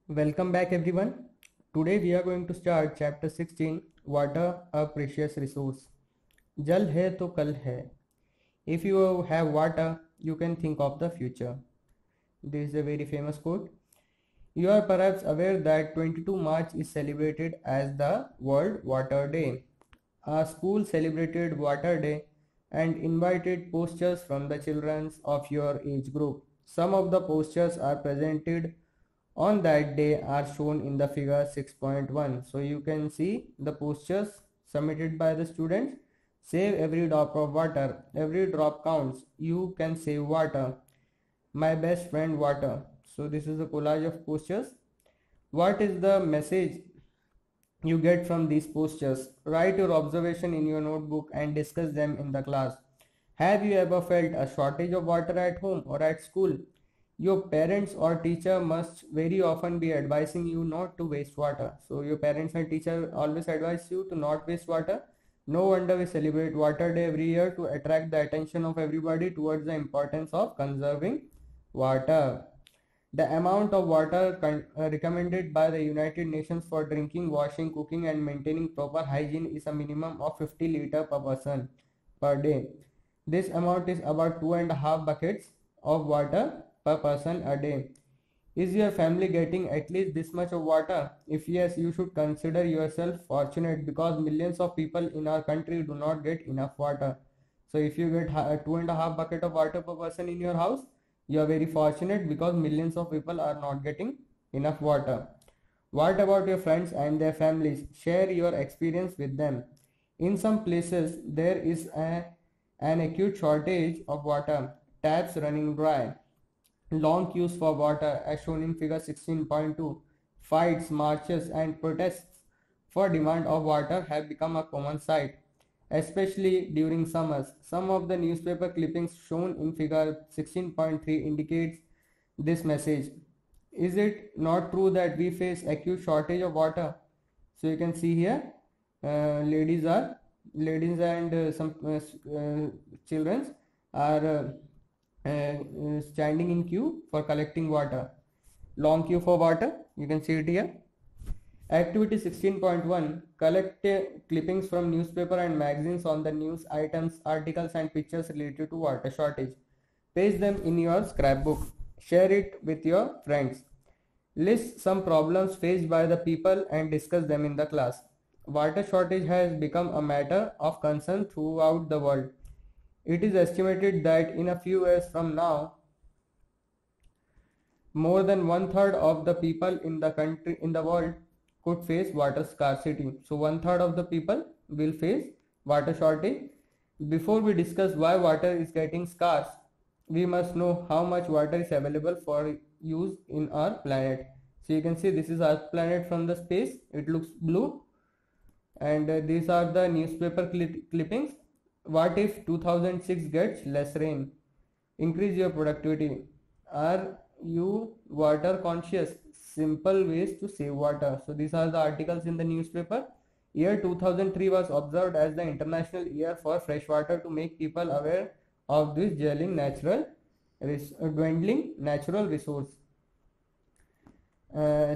Welcome back everyone. Today we are going to start chapter 16, Water, a precious resource. जल है तो कल है. If you have water, you can think of the future. This is a very famous quote. You are perhaps aware that 22 March is celebrated as the World Water Day. Our school celebrated Water Day and invited posters from the children of your age group. Some of the posters are presented on that day are shown in the figure 6.1. So you can see the posters submitted by the students. Save every drop of water. Every drop counts. You can save water. My best friend water. So this is a collage of posters. What is the message you get from these posters? Write your observation in your notebook and discuss them in the class. Have you ever felt a shortage of water at home or at school? Your parents or teacher must very often be advising you not to waste water. So your parents and teacher always advise you to not waste water. No wonder we celebrate Water Day every year to attract the attention of everybody towards the importance of conserving water. The amount of water recommended by the United Nations for drinking, washing, cooking and maintaining proper hygiene is a minimum of 50 liters per person per day. This amount is about 2.5 buckets of water per person a day. Is your family getting at least this much of water? If yes, you should consider yourself fortunate because millions of people in our country do not get enough water. So if you get 2.5 bucket of water per person in your house, you are very fortunate because millions of people are not getting enough water. What about your friends and their families? Share your experience with them. In some places, there is an acute shortage of water, taps running dry, long queues for water as shown in figure 16.2. Fights, marches and protests for demand of water have become a common sight, especially during summers. Some of the newspaper clippings shown in figure 16.3 indicates this message. Is it not true that we face acute shortage of water? So you can see here, ladies and some children are standing in queue for collecting water. Long queue for water, you can see it here. Activity 16.1. Collect clippings from newspaper and magazines on the news items, articles and pictures related to water shortage. Paste them in your scrapbook. Share it with your friends. List some problems faced by the people and discuss them in the class. Water shortage has become a matter of concern throughout the world. It is estimated that in a few years from now, more than 1/3 of the people in the world could face water scarcity. So 1/3 of the people will face water shortage. Before we discuss why water is getting scarce, we must know how much water is available for use in our planet. So you can see this is our planet from the space. It looks blue, and these are the newspaper clippings. What if 2006 gets less rain? Increase your productivity. Are you water conscious? Simple ways to save water. So these are the articles in the newspaper. Year 2003 was observed as the International Year for Fresh Water to make people aware of this dwindling natural resource.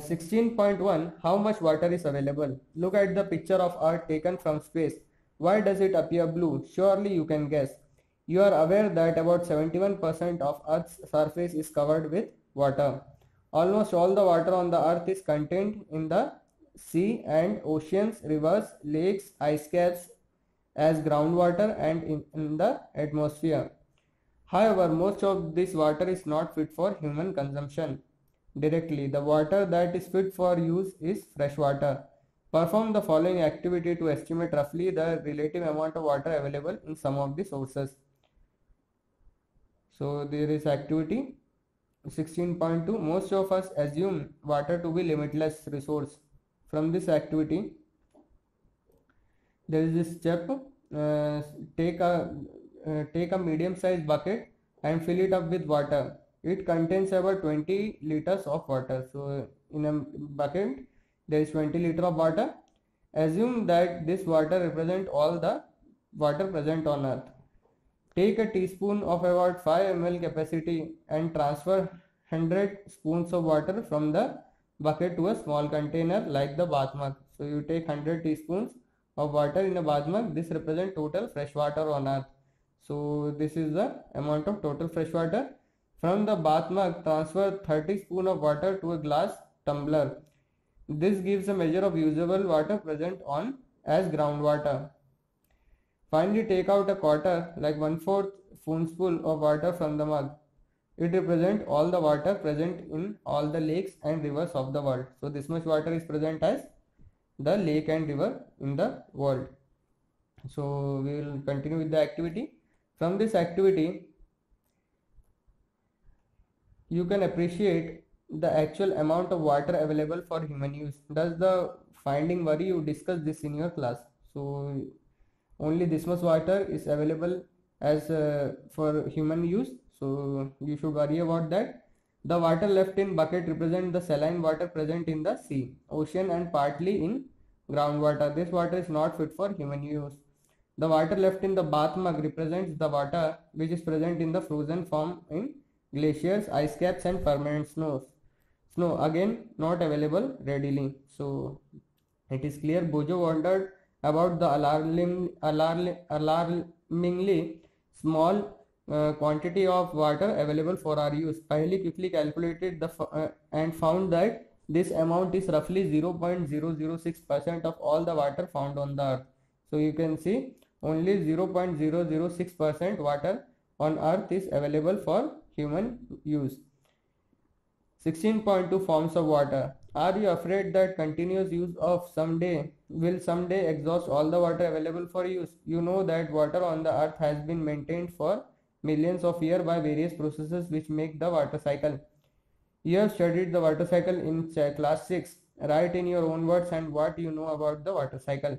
16.1. How much water is available? Look at the picture of Earth taken from space. Why does it appear blue? Surely you can guess. You are aware that about 71% of Earth's surface is covered with water. Almost all the water on the Earth is contained in the sea and oceans, rivers, lakes, ice caps as groundwater and in the atmosphere. However, most of this water is not fit for human consumption directly. The water that is fit for use is fresh water. Perform the following activity to estimate roughly the relative amount of water available in some of the sources. So there is activity 16.2. Most of us assume water to be limitless resource. From this activity, there is this step. Take a medium-sized bucket and fill it up with water. It contains about 20 liters of water. So in a bucket there is 20 liters of water. Assume that this water represents all the water present on earth. Take a teaspoon of about 5 ml capacity and transfer 100 spoons of water from the bucket to a small container like the bath mug. So you take 100 teaspoons of water in a bath mug. This represents total fresh water on earth. So this is the amount of total fresh water. From the bath mug, transfer 30 spoon of water to a glass tumbler. This gives a measure of usable water present on as groundwater. Finally, take out a quarter, like 1/4 spoonful of water from the mug. It represents all the water present in all the lakes and rivers of the world. So this much water is present as the lake and river in the world. So we will continue with the activity. From this activity, you can appreciate the actual amount of water available for human use. Does the finding worry you? Discuss this in your class. So only this much water is available as for human use. So you should worry about that. The water left in bucket represent the saline water present in the sea, ocean and partly in groundwater. This water is not fit for human use. The water left in the bath mug represents the water which is present in the frozen form in glaciers, ice caps and permanent snows. Snow again not available readily. So it is clear Bojo wondered about the alarmingly small quantity of water available for our use. Paheli quickly calculated and found that this amount is roughly 0.006% of all the water found on the earth. So you can see only 0.006% water on earth is available for human use. 16.2 Forms of water. Are you afraid that continuous use of will someday exhaust all the water available for use? You know that water on the earth has been maintained for millions of years by various processes which make the water cycle. You have studied the water cycle in class 6. Write in your own words and what you know about the water cycle.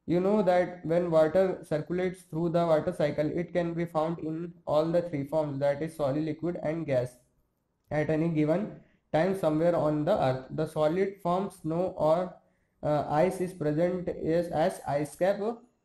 You know that when water circulates through the water cycle, it can be found in all the three forms, that is solid, liquid and gas, at any given time somewhere on the earth. The solid form, snow or ice, is present as ice cap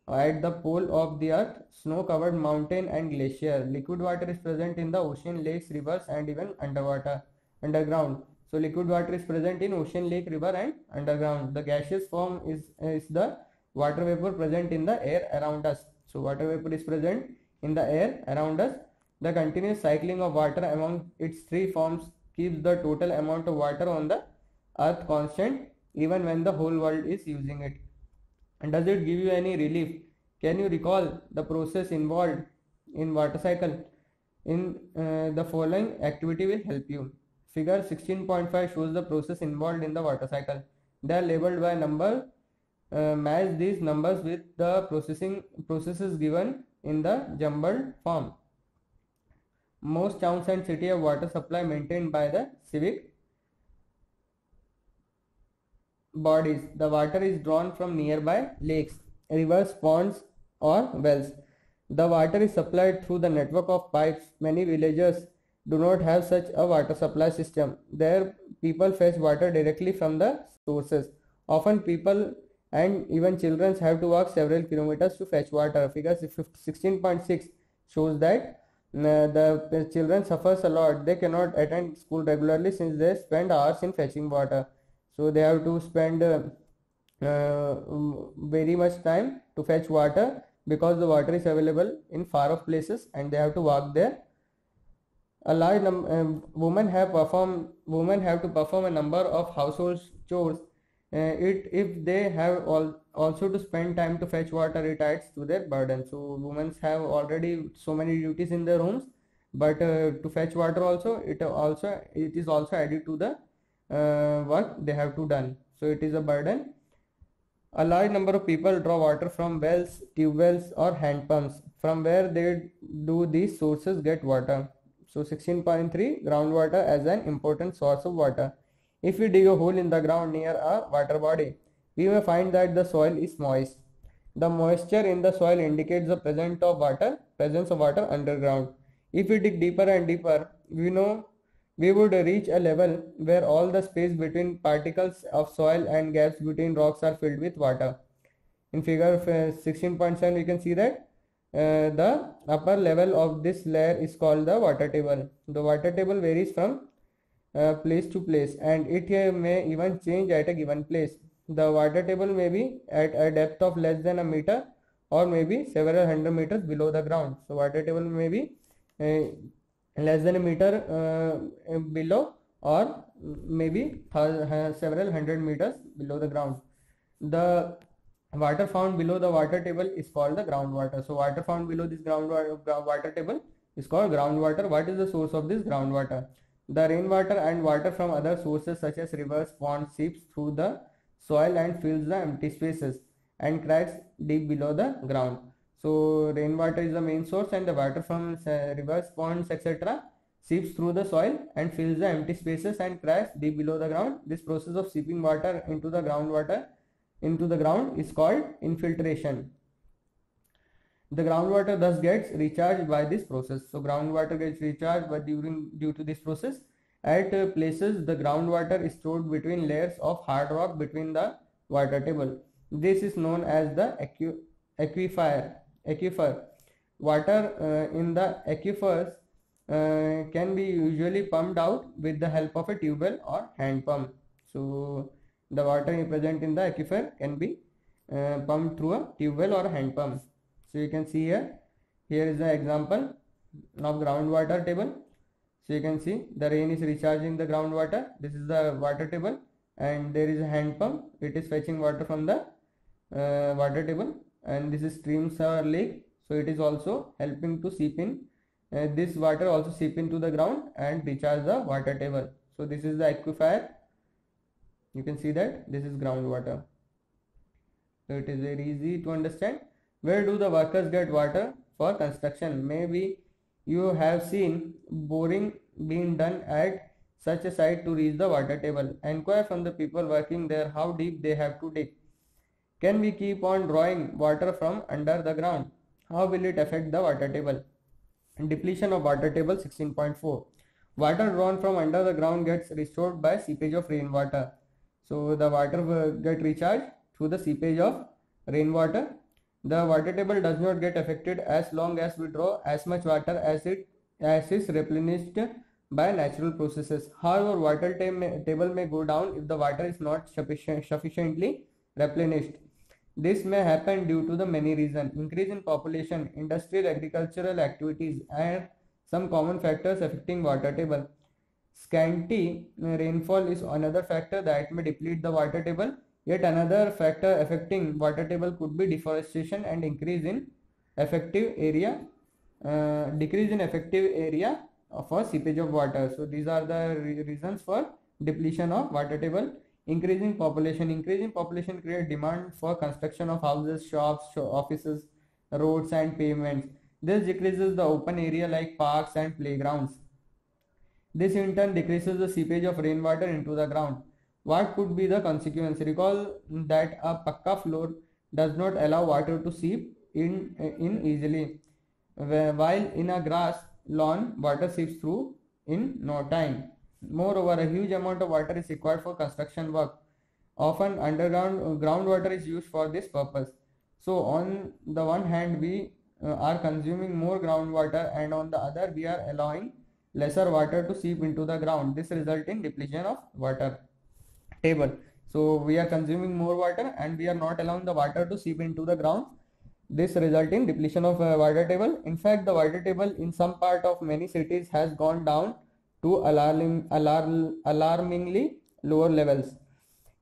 at the pole of the earth, snow covered mountain and glacier. Liquid water is present in the ocean, lakes, rivers and even underground. So liquid water is present in ocean, lake, river and underground. The gaseous form is the water vapor present in the air around us. So water vapor is present in the air around us. The continuous cycling of water among its three forms keeps the total amount of water on the earth constant even when the whole world is using it. And does it give you any relief? Can you recall the process involved in water cycle? In the following activity will help you. Figure 16.5 shows the process involved in the water cycle. They are labeled by number. Match these numbers with the processes given in the jumbled form. Most towns and cities have water supply maintained by the civic bodies. The water is drawn from nearby lakes, rivers, ponds or wells. The water is supplied through the network of pipes. Many villages do not have such a water supply system. There people fetch water directly from the sources. Often people and even children have to walk several kilometers to fetch water. Figure 16.6 shows that the children suffers a lot. They cannot attend school regularly since they spend hours in fetching water. So they have to spend very much time to fetch water because the water is available in far off places and they have to walk there. A large women have to perform a number of household chores. If they have also to spend time to fetch water, it adds to their burden. So women have already so many duties in their homes, but to fetch water also it is also added to the work they have to done. So it is a burden. A large number of people draw water from wells, tube wells or hand pumps. From where they do these sources get water? So 16.3 groundwater as an important source of water. If we dig a hole in the ground near a water body, we may find that the soil is moist. The moisture in the soil indicates the presence of water underground. If we dig deeper and deeper, we would reach a level where all the space between particles of soil and gaps between rocks are filled with water. In figure 16.7 we can see that the upper level of this layer is called the water table. The water table varies from place to place, and it may even change at a given place. The water table may be at a depth of less than a meter or maybe several hundred meters below the ground. So water table may be less than a meter below, or maybe several hundred meters below the ground. The water found below the water table is called the groundwater. So water found below this water table is called groundwater. What is the source of this groundwater? The rainwater and water from other sources such as rivers, ponds seeps through the soil and fills the empty spaces and cracks deep below the ground. So rainwater is the main source, and the water from rivers, ponds, etc. seeps through the soil and fills the empty spaces and cracks deep below the ground. This process of seeping water into the ground is called infiltration. The groundwater thus gets recharged by this process. So groundwater gets recharged due to this process. At places, the groundwater is stored between layers of hard rock between the water table. This is known as the aquifer. Water in the aquifers can be usually pumped out with the help of a tube well or hand pump. So the water present in the aquifer can be pumped through a tube well or a hand pump. So you can see here is the example of groundwater table. So you can see the rain is recharging the groundwater. This is the water table, and there is a hand pump. It is fetching water from the water table, and this is streams or lake. So it is also helping to seep in. This water also seep into the ground and recharge the water table. So this is the aquifer. You can see that this is groundwater. So it is very easy to understand. Where do the workers get water for construction? Maybe you have seen boring being done at such a site to reach the water table. Enquire from the people working there how deep they have to dig. Can we keep on drawing water from under the ground? How will it affect the water table? Depletion of water table 16.4. Water drawn from under the ground gets restored by seepage of rainwater. So the water will get recharged through the seepage of rainwater. The water table does not get affected as long as we draw as much water as is replenished by natural processes. However, water table may go down if the water is not sufficiently replenished. This may happen due to the many reasons: increase in population, industrial, agricultural activities, and some common factors affecting water table. Scanty rainfall is another factor that may deplete the water table. Yet another factor affecting water table could be deforestation and decrease in effective area for seepage of water. So these are the reasons for depletion of water table. Increasing population creates demand for construction of houses, shops, offices, roads and pavements. This decreases the open area like parks and playgrounds. This in turn decreases the seepage of rainwater into the ground. What could be the consequence? Recall that a pakka floor does not allow water to seep in easily, while in a grass lawn water seeps through in no time. Moreover, a huge amount of water is required for construction work. Often underground groundwater is used for this purpose. So on the one hand we are consuming more groundwater, and on the other we are allowing lesser water to seep into the ground. This results in depletion of water table. So we are consuming more water and we are not allowing the water to seep into the ground. This results in depletion of water table. In fact, the water table in some part of many cities has gone down to alarmingly lower levels.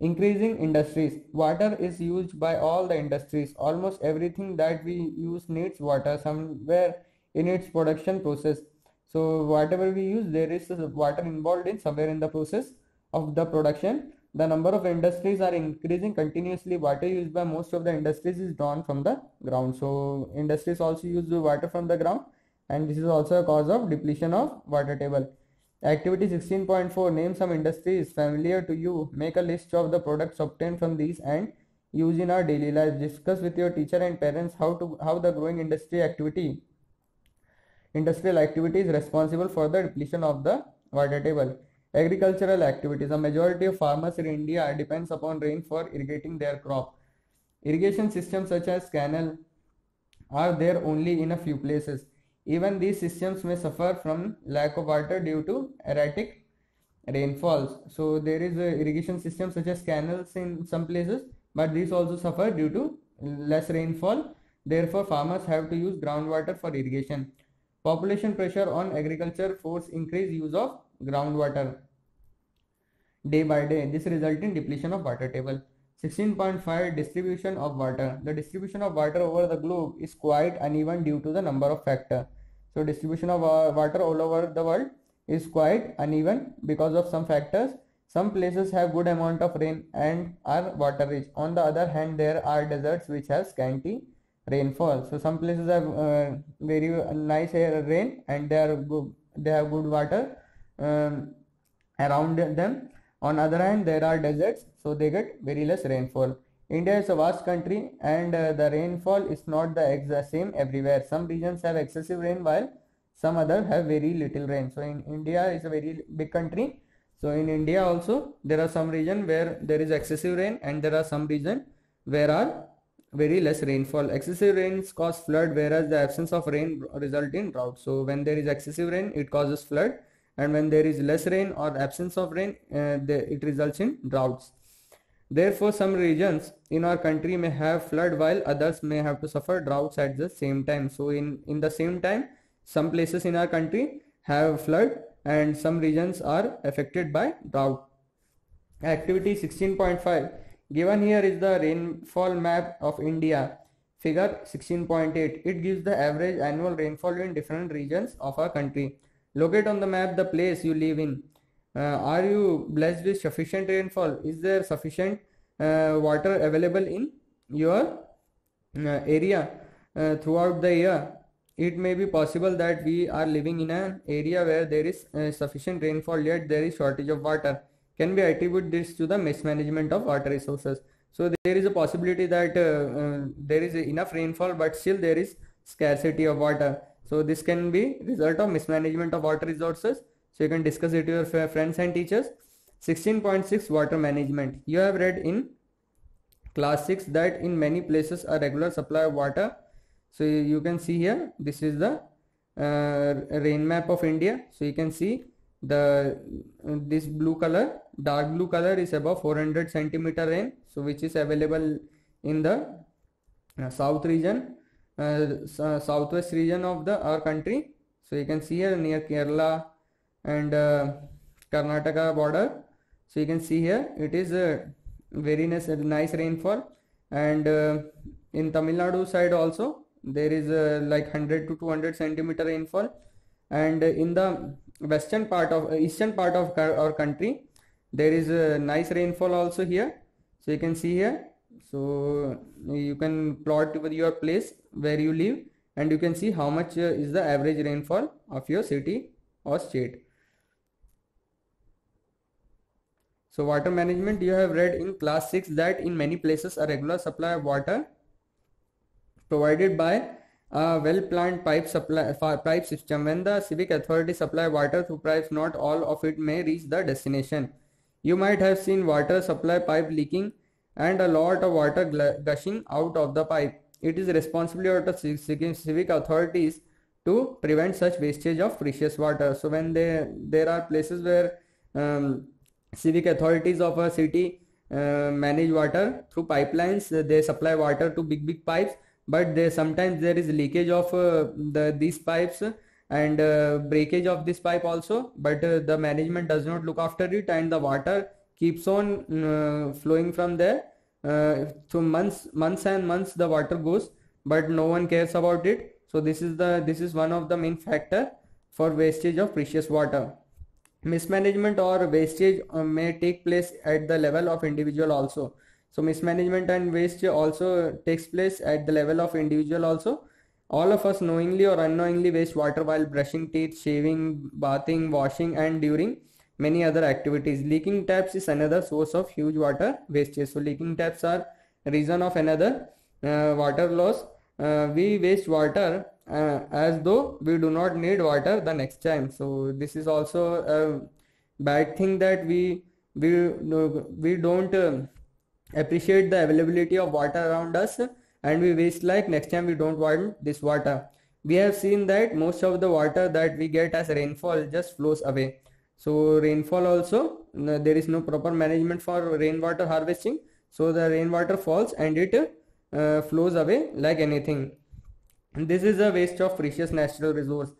Increasing industries. Water is used by all the industries. Almost everything that we use needs water somewhere in its production process. So whatever we use, there is water involved in somewhere in the process of the production. The number of industries are increasing continuously. Water used by most of the industries is drawn from the ground. So industries also use water from the ground, and this is also a cause of depletion of water table. Activity 16.4. Name some industries familiar to you. Make a list of the products obtained from these and use in our daily life. Discuss with your teacher and parents how the growing industrial activity is responsible for the depletion of the water table. Agricultural activities. A majority of farmers in India depends upon rain for irrigating their crop. Irrigation systems such as canal are there only in a few places. Even these systems may suffer from lack of water due to erratic rainfalls. So there is a irrigation system such as canals in some places, but these also suffer due to less rainfall. Therefore, farmers have to use groundwater for irrigation. Population pressure on agriculture force increased use of groundwater day by day. This result in depletion of water table. 16.5 Distribution of water. The distribution of water over the globe is quite uneven due to the number of factors. So distribution of water all over the world is quite uneven because of some factors. Some places have good amount of rain and are water rich. On the other hand, there are deserts which have scanty rainfall. So some places have very nice rain and they have good water around them. On other hand, there are deserts, so they get very less rainfall. India is a vast country and the rainfall is not the same everywhere. Some regions have excessive rain while some others have very little rain. So in India is a very big country. So in India also there are some region where there is excessive rain and there are some region where are very less rainfall. Excessive rains cause flood, whereas the absence of rain result in drought. So when there is excessive rain, it causes flood, and when there is less rain or absence of rain, it results in droughts. Therefore, some regions in our country may have flood while others may have to suffer droughts at the same time. So in the same time, some places in our country have flood and some regions are affected by drought. Activity 16.5. Given here is the rainfall map of India. Figure 16.8. It gives the average annual rainfall in different regions of our country. Locate on the map the place you live in. Are you blessed with sufficient rainfall? Is there sufficient water available in your area throughout the year? It may be possible that we are living in an area where there is sufficient rainfall, yet there is shortage of water. Can we attribute this to the mismanagement of water resources? So there is a possibility that there is enough rainfall, but still there is scarcity of water. So this can be result of mismanagement of water resources. So you can discuss it with your friends and teachers. 16.6 Water management. You have read in class 6 that in many places a regular supply of water. So you can see here, this is the rain map of India. So you can see this blue color, dark blue color is above 400 centimeter rain, so which is available in the south region, southwest region of our country. So you can see here near Kerala and Karnataka border. So you can see here it is a very nice rainfall, and in Tamil Nadu side also there is like 100 to 200 centimeter rainfall, and in the western part of eastern part of our country there is a nice rainfall also here. So you can see here, so you can plot with your place where you live and you can see how much is the average rainfall of your city or state. So water management, you have read in class 6 that in many places a regular supply of water provided by a well-planned pipe system. When the civic authority supply water through pipes, not all of it may reach the destination. You might have seen water supply pipe leaking and a lot of water gushing out of the pipe. It is responsibility of the civic authorities to prevent such wastage of precious water. So when there are places where civic authorities of a city manage water through pipelines, they supply water to big pipes, but sometimes there is leakage of these pipes and breakage of this pipe also, but the management does not look after it, and the water keeps on flowing from there. So months and months the water goes, but no one cares about it. So this is one of the main factor for wastage of precious water. Mismanagement or wastage may take place at the level of individual also. So mismanagement and waste also takes place at the level of individual also. All of us knowingly or unknowingly waste water while brushing teeth, shaving, bathing, washing and during many other activities. Leaking taps is another source of huge water wastage. So leaking taps are reason of another water loss. We waste water as though we do not need water the next time. So this is also a bad thing that we don't appreciate the availability of water around us, and we waste like next time we don't want this water. We have seen that most of the water that we get as rainfall just flows away. So rainfall also, there is no proper management for rainwater harvesting. So the rainwater falls and it flows away like anything. And this is a waste of precious natural resource.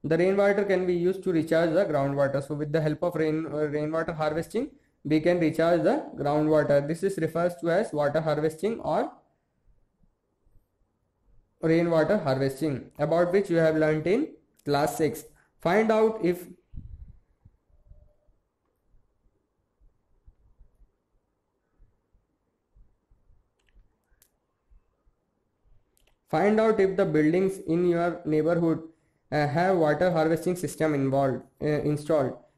The rainwater can be used to recharge the groundwater. So with the help of rainwater harvesting, we can recharge the groundwater. This is refers to as water harvesting or rainwater harvesting, about which you have learnt in class 6. Find out if the buildings in your neighborhood have water harvesting system installed.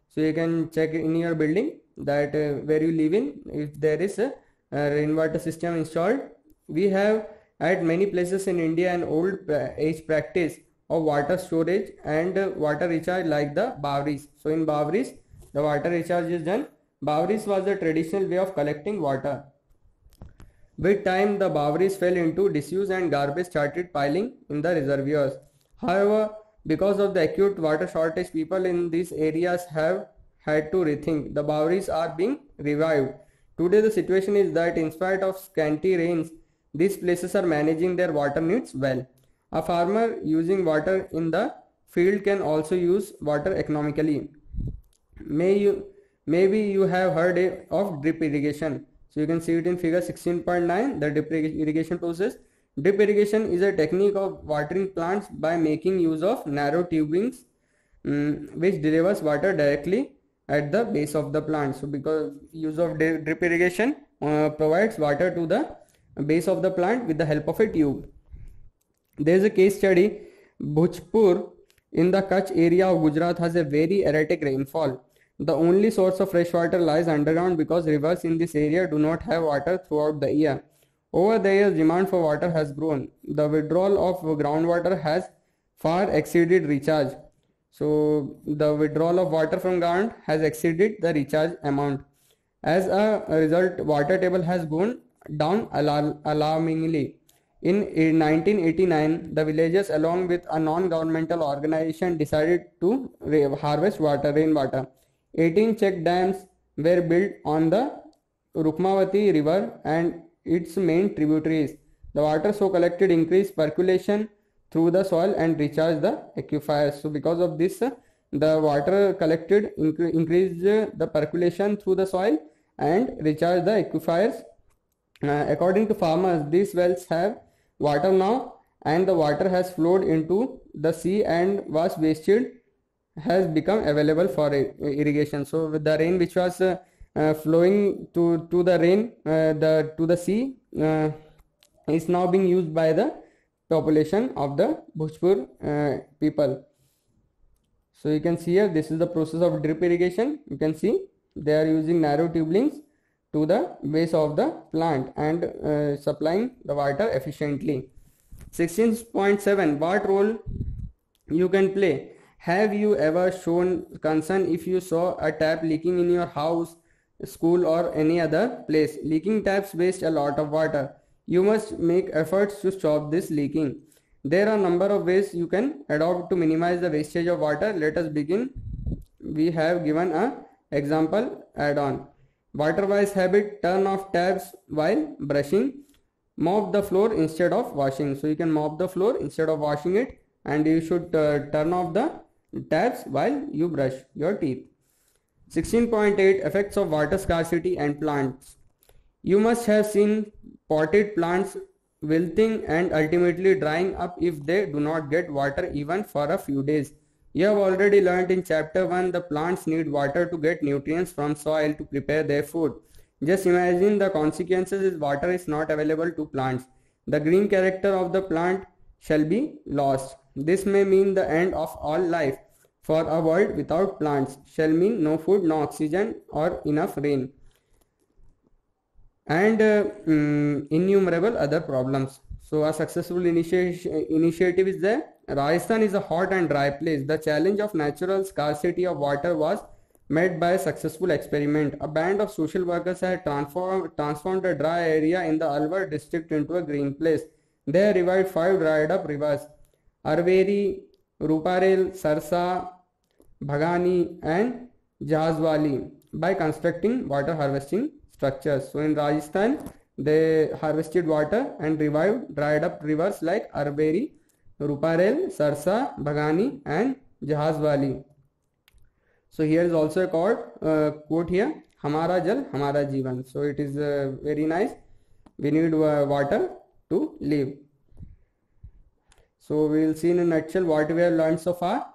So you can check in your building that where you live in, if there is a rainwater system installed. We have at many places in India an old age practice of water storage and water recharge like the Bawris. So in Bawris, the water recharge is done. Bawris was the traditional way of collecting water. With time, the Bawris fell into disuse and garbage started piling in the reservoirs. However, because of the acute water shortage, people in these areas have had to rethink. The Bawris are being revived. Today, the situation is that in spite of scanty rains, these places are managing their water needs well. A farmer using water in the field can also use water economically. Maybe you have heard of drip irrigation. So you can see it in figure 16.9, the drip irrigation process. Drip irrigation is a technique of watering plants by making use of narrow tubings which delivers water directly at the base of the plant. So because use of drip irrigation provides water to the base of the plant with the help of a tube. There is a case study. Bhojpur in the Kutch area of Gujarat has a very erratic rainfall. The only source of fresh water lies underground because rivers in this area do not have water throughout the year. Over the years, demand for water has grown. The withdrawal of groundwater has far exceeded recharge. So the withdrawal of water from ground has exceeded the recharge amount. As a result, water table has gone down alarmingly. In 1989, the villagers along with a non-governmental organization decided to harvest rainwater. 18 check dams were built on the Rukmavati river and its main tributaries. The water so collected increased percolation through the soil and recharged the aquifers. So because of this, the water collected increased the percolation through the soil and recharged the aquifers. According to farmers, these wells have water now and the water has flowed into the sea and was wasted has become available for irrigation. So with the rain which was flowing to the sea is now being used by the population of the Bhojpur people. So you can see here, this is the process of drip irrigation. You can see they are using narrow tubings to the base of the plant and supplying the water efficiently. 16.7, what role you can play? Have you ever shown concern if you saw a tap leaking in your house, school or any other place? Leaking taps waste a lot of water. You must make efforts to stop this leaking. There are a number of ways you can adopt to minimize the wastage of water. Let us begin. We have given a example add-on. Water-wise habit: turn off taps while brushing. Mop the floor instead of washing. So you can mop the floor instead of washing it, and you should turn off the taps while you brush your teeth. 16.8, effects of water scarcity and plants. You must have seen potted plants wilting and ultimately drying up if they do not get water even for a few days. You have already learnt in chapter 1 the plants need water to get nutrients from soil to prepare their food. Just imagine the consequences if water is not available to plants. The green character of the plant shall be lost. This may mean the end of all life. For a world without plants shall mean no food, no oxygen or enough rain, and innumerable other problems. So a successful initiative is there. Rajasthan is a hot and dry place. The challenge of natural scarcity of water was met by a successful experiment. A band of social workers had transformed a dry area in the Alwar district into a green place. They revived 5 dried up rivers: Arveri, Ruparel, Sarsa, Bhagani and Jahazwali by constructing water harvesting structures. So in Rajasthan, they harvested water and revived dried up rivers like Arberi, Ruparel, Sarsa, Bhagani and Jahazwali. So here is also a quote here, Hamara Jal, Hamara Jeevan. So it is very nice. We need water to live. So we will see in a nutshell what we have learned so far.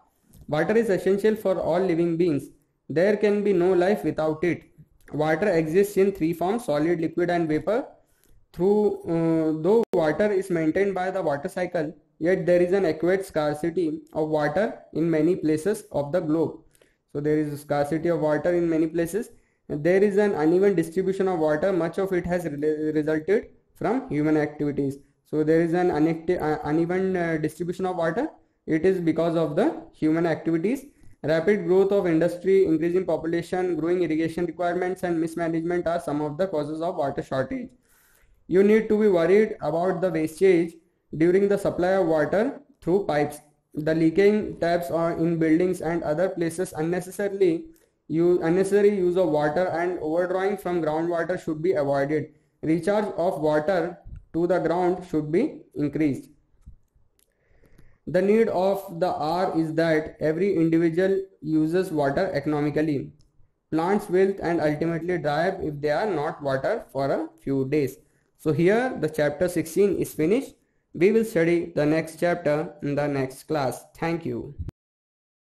Water is essential for all living beings. There can be no life without it. Water exists in three forms: solid, liquid and vapor. Though water is maintained by the water cycle, yet there is an acute scarcity of water in many places of the globe. So there is a scarcity of water in many places. There is an uneven distribution of water. Much of it has resulted from human activities. So there is an uneven distribution of water. It is because of the human activities. Rapid growth of industry, increasing population, growing irrigation requirements and mismanagement are some of the causes of water shortage. You need to be worried about the wastage during the supply of water through pipes. The leaking taps are in buildings and other places. Unnecessary use of water and overdrawing from groundwater should be avoided. Recharge of water to the ground should be increased. The need of the hour is that every individual uses water economically. Plants will and ultimately die if they are not watered for a few days. So here the chapter 16 is finished. We will study the next chapter in the next class. Thank you.